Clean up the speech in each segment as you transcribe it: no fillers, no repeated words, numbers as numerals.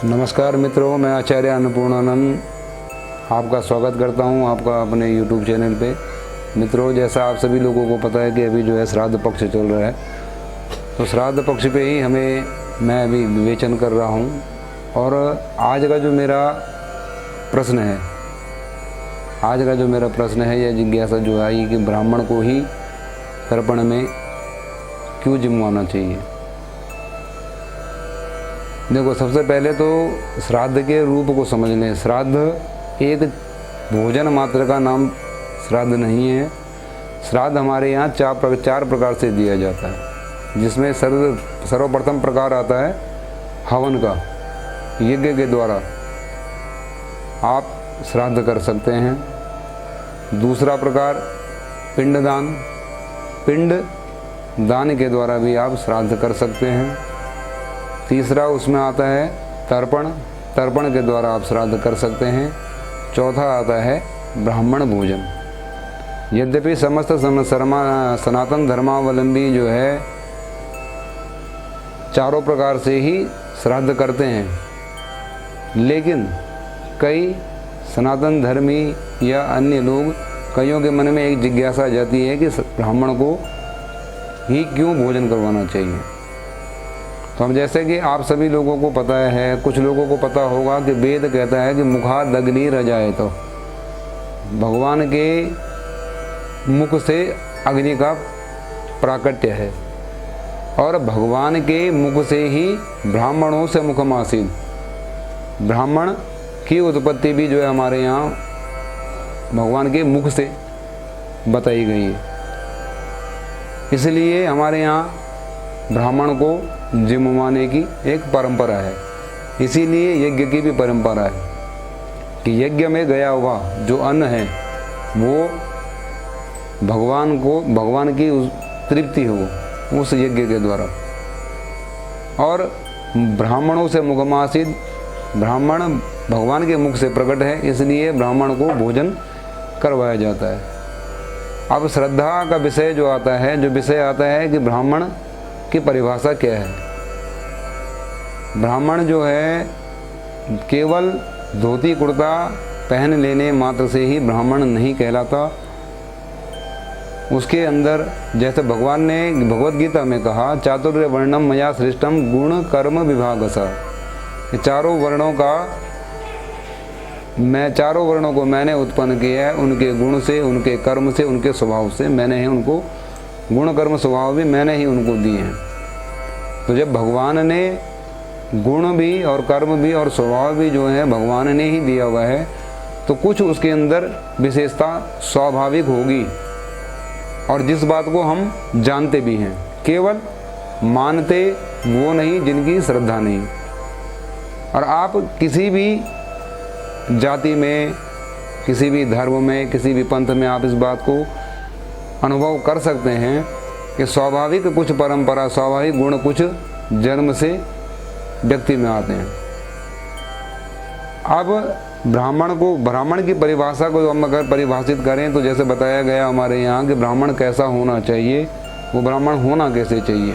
नमस्कार मित्रों, मैं आचार्य अन्नपूर्णानंद आपका स्वागत करता हूं आपका अपने YouTube चैनल पे। मित्रों, जैसा आप सभी लोगों को पता है कि अभी जो है श्राद्ध पक्ष चल रहा है, तो श्राद्ध पक्ष पे ही मैं अभी विवेचन कर रहा हूं। और आज का जो मेरा प्रश्न है, यह जिज्ञासा जो आई कि ब्राह्मण को ही तर्पण में क्यों जिमवाना चाहिए। देखो, सबसे पहले तो श्राद्ध के रूप को समझ लें। श्राद्ध एक भोजन मात्र का नाम श्राद्ध नहीं है। श्राद्ध हमारे यहाँ चार प्रकार से दिया जाता है, जिसमें सर्वप्रथम प्रकार आता है हवन का। यज्ञ के द्वारा आप श्राद्ध कर सकते हैं। दूसरा प्रकार पिंडदान, पिंड दान के द्वारा भी आप श्राद्ध कर सकते हैं। तीसरा उसमें आता है तर्पण, तर्पण के द्वारा आप श्राद्ध कर सकते हैं। चौथा आता है ब्राह्मण भोजन। यद्यपि समस्त सनातन धर्मावलंबी जो है चारों प्रकार से ही श्राद्ध करते हैं, लेकिन कई सनातन धर्मी या अन्य लोग, कईयों के मन में एक जिज्ञासा आ जाती है कि ब्राह्मण को ही क्यों भोजन करवाना चाहिए। तो हम जैसे कि आप सभी लोगों को पता है, कुछ लोगों को पता होगा कि वेद कहता है कि मुखाद अग्नि रजाए, तो भगवान के मुख से अग्नि का प्राकट्य है और भगवान के मुख से ही ब्राह्मणों से मुखमासीद, ब्राह्मण की उत्पत्ति भी जो है हमारे यहाँ भगवान के मुख से बताई गई है। इसलिए हमारे यहाँ ब्राह्मण को जिमवाने की एक परंपरा है। इसीलिए यज्ञ की भी परंपरा है कि यज्ञ में गया हुआ जो अन्न है वो भगवान की तृप्ति हो उस यज्ञ के द्वारा। और ब्राह्मणों से मुखमासीद, ब्राह्मण भगवान के मुख से प्रकट है, इसलिए ब्राह्मण को भोजन करवाया जाता है। अब श्रद्धा का विषय जो आता है कि ब्राह्मण की परिभाषा क्या है। ब्राह्मण जो है केवल धोती कुर्ता पहन लेने मात्र से ही ब्राह्मण नहीं कहलाता। उसके अंदर, जैसे भगवान ने भगवत गीता में कहा, चातुर्य वर्णम मया सृष्टम गुण कर्म विभागसा, चारों वर्णों को मैंने उत्पन्न किया है। उनके गुण से, उनके कर्म से, उनके स्वभाव से मैंने ही उनको, गुण कर्म स्वभाव भी मैंने ही उनको दिए हैं। तो जब भगवान ने गुण भी और कर्म भी और स्वभाव भी जो है भगवान ने ही दिया हुआ है, तो कुछ उसके अंदर विशेषता स्वाभाविक होगी। और जिस बात को हम जानते भी हैं, केवल मानते वो नहीं जिनकी श्रद्धा नहीं। और आप किसी भी जाति में, किसी भी धर्म में, किसी भी पंथ में आप इस बात को अनुभव कर सकते हैं कि स्वाभाविक कुछ परंपरा, स्वाभाविक गुण कुछ जन्म से व्यक्ति में आते हैं। अब ब्राह्मण की परिभाषा को हम अगर परिभाषित करें तो जैसे बताया गया हमारे यहाँ कि ब्राह्मण कैसा होना चाहिए, वो ब्राह्मण होना कैसे चाहिए।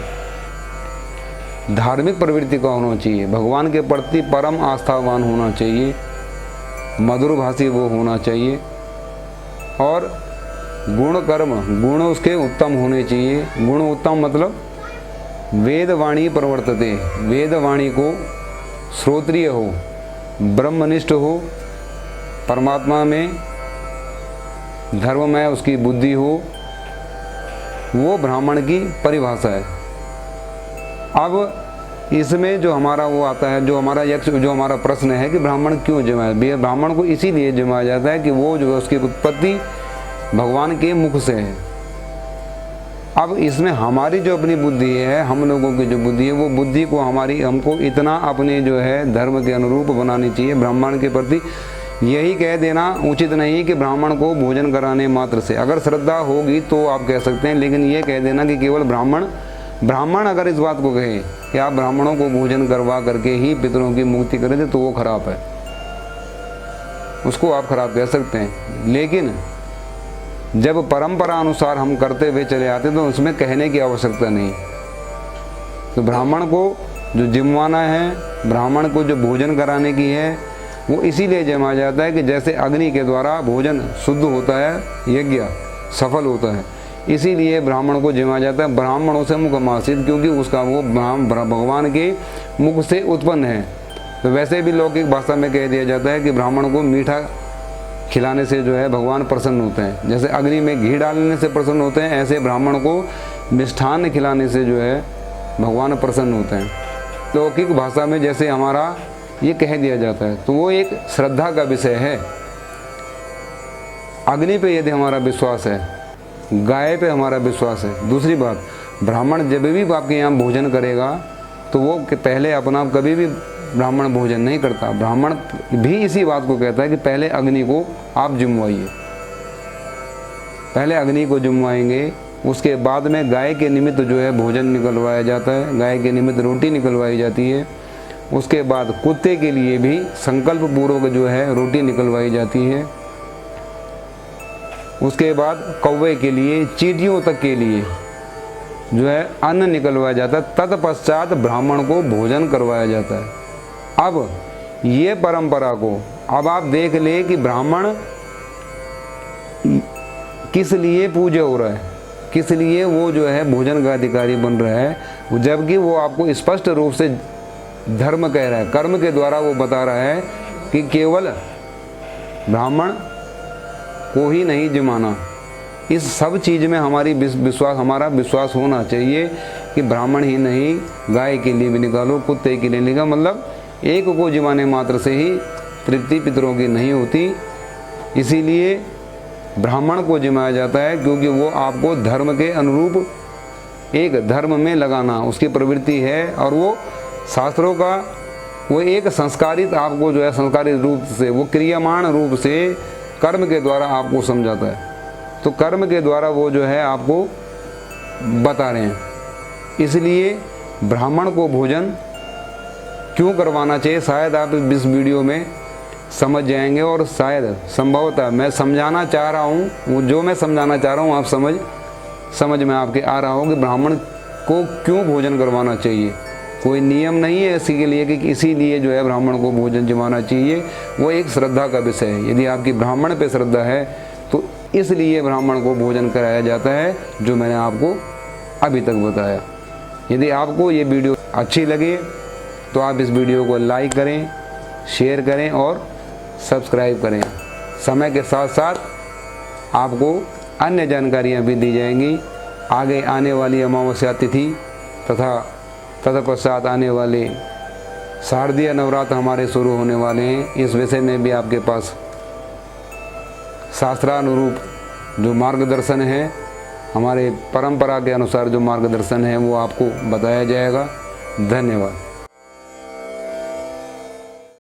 धार्मिक प्रवृत्ति का होना चाहिए, भगवान के प्रति परम आस्थावान होना चाहिए, मधुरभाषी वो होना चाहिए। और गुण उसके उत्तम होने चाहिए। गुण उत्तम मतलब वेदवाणी प्रवर्तते, वेदवाणी को श्रोत्रिय हो, ब्रह्मनिष्ठ हो, परमात्मा में, धर्म में उसकी बुद्धि हो, वो ब्राह्मण की परिभाषा है। अब इसमें जो हमारा वो आता है, जो हमारा प्रश्न है कि ब्राह्मण क्यों जिमाया। ब्राह्मण को इसीलिए जिमाया जाता है कि वो जो है उसकी उत्पत्ति भगवान के मुख से है। अब इसमें हमारी जो अपनी बुद्धि है, हम लोगों की जो बुद्धि है, वो बुद्धि को हमको इतना अपने जो है धर्म के अनुरूप बनानी चाहिए। ब्राह्मण के प्रति यही कह देना उचित नहीं कि ब्राह्मण को भोजन कराने मात्र से, अगर श्रद्धा होगी तो आप कह सकते हैं, लेकिन ये कह देना कि केवल ब्राह्मण अगर इस बात को कहे कि आप ब्राह्मणों को भोजन करवा करके ही पितरों की मुक्ति करें तो वो खराब है, उसको आप खराब कह सकते हैं। लेकिन जब परंपरा अनुसार हम करते हुए चले आते तो उसमें कहने की आवश्यकता नहीं। तो ब्राह्मण को जो जिमवाना है, ब्राह्मण को जो भोजन कराने की है, वो इसीलिए जमा जाता है कि जैसे अग्नि के द्वारा भोजन शुद्ध होता है, यज्ञ सफल होता है, इसीलिए ब्राह्मण को जिमा जाता है। ब्राह्मणों से मुखमासित, क्योंकि उसका वो भगवान के मुख से उत्पन्न है। तो वैसे भी लौकिक भाषा में कह दिया जाता है कि ब्राह्मण को मीठा खिलाने से जो है भगवान प्रसन्न होते हैं। जैसे अग्नि में घी डालने से प्रसन्न होते हैं, ऐसे ब्राह्मण को मिष्ठान खिलाने से जो है भगवान प्रसन्न होते हैं। लौकिक भाषा में जैसे हमारा ये कह दिया जाता है, तो वो एक श्रद्धा का विषय है। अग्नि पे यदि हमारा विश्वास है, गाय पे हमारा विश्वास है। दूसरी बात, ब्राह्मण जब भी आपके यहाँ भोजन करेगा तो वो पहले अपना कभी भी ब्राह्मण भोजन नहीं करता। ब्राह्मण भी इसी बात को कहता है कि पहले अग्नि को आप जिमवाइए, पहले अग्नि को जिमवाएंगे, उसके बाद में गाय के निमित्त जो है भोजन निकलवाया जाता है, गाय के निमित्त रोटी निकलवाई जाती है। उसके बाद कुत्ते के लिए भी संकल्प पूर्वक जो है रोटी निकलवाई जाती है। उसके बाद कौवे के लिए, चींटियों तक के लिए जो है अन्न निकलवाया जाता है। तत्पश्चात ब्राह्मण को भोजन करवाया जाता है। अब ये परंपरा को अब आप देख ले कि ब्राह्मण किस लिए पूज्य हो रहा है, किस लिए वो जो है भोजन का अधिकारी बन रहा है, जबकि वो आपको स्पष्ट रूप से धर्म कह रहा है, कर्म के द्वारा वो बता रहा है कि केवल ब्राह्मण को ही नहीं जिमाना। इस सब चीज़ में हमारा विश्वास होना चाहिए कि ब्राह्मण ही नहीं, गाय के लिए भी निकालो, कुत्ते के लिए निकालो। मतलब एक को जिमाने मात्र से ही तृप्ति पितरों की नहीं होती, इसीलिए ब्राह्मण को जिमाया जाता है, क्योंकि वो आपको धर्म के अनुरूप एक धर्म में लगाना उसकी प्रवृत्ति है। और वो शास्त्रों का वो एक संस्कारित आपको जो है संस्कारित रूप से, वो क्रियामान रूप से कर्म के द्वारा आपको समझाता है। तो कर्म के द्वारा वो जो है आपको बता रहे हैं। इसलिए ब्राह्मण को भोजन क्यों करवाना चाहिए, शायद आप इस वीडियो में समझ जाएंगे। और शायद संभवतः मैं समझाना चाह रहा हूँ, वो जो मैं समझाना चाह रहा हूँ आप समझ में आपके आ रहा हो कि ब्राह्मण को क्यों भोजन करवाना चाहिए। कोई नियम नहीं है इसी के लिए कि इसीलिए जो है ब्राह्मण को भोजन जिमाना चाहिए, वो एक श्रद्धा का विषय है। यदि आपकी ब्राह्मण पे श्रद्धा है तो इसलिए ब्राह्मण को भोजन कराया जाता है, जो मैंने आपको अभी तक बताया। यदि आपको ये वीडियो अच्छी लगे तो आप इस वीडियो को लाइक करें, शेयर करें और सब्सक्राइब करें। समय के साथ साथ आपको अन्य जानकारियाँ भी दी जाएंगी। आगे आने वाली अमावस्या तिथि तथा तत्पश्चात आने वाले शारदीय नवरात्र हमारे शुरू होने वाले हैं। इस विषय में भी आपके पास शास्त्रानुरूप जो मार्गदर्शन है, हमारे परंपरा के अनुसार जो मार्गदर्शन है, वो आपको बताया जाएगा। धन्यवाद।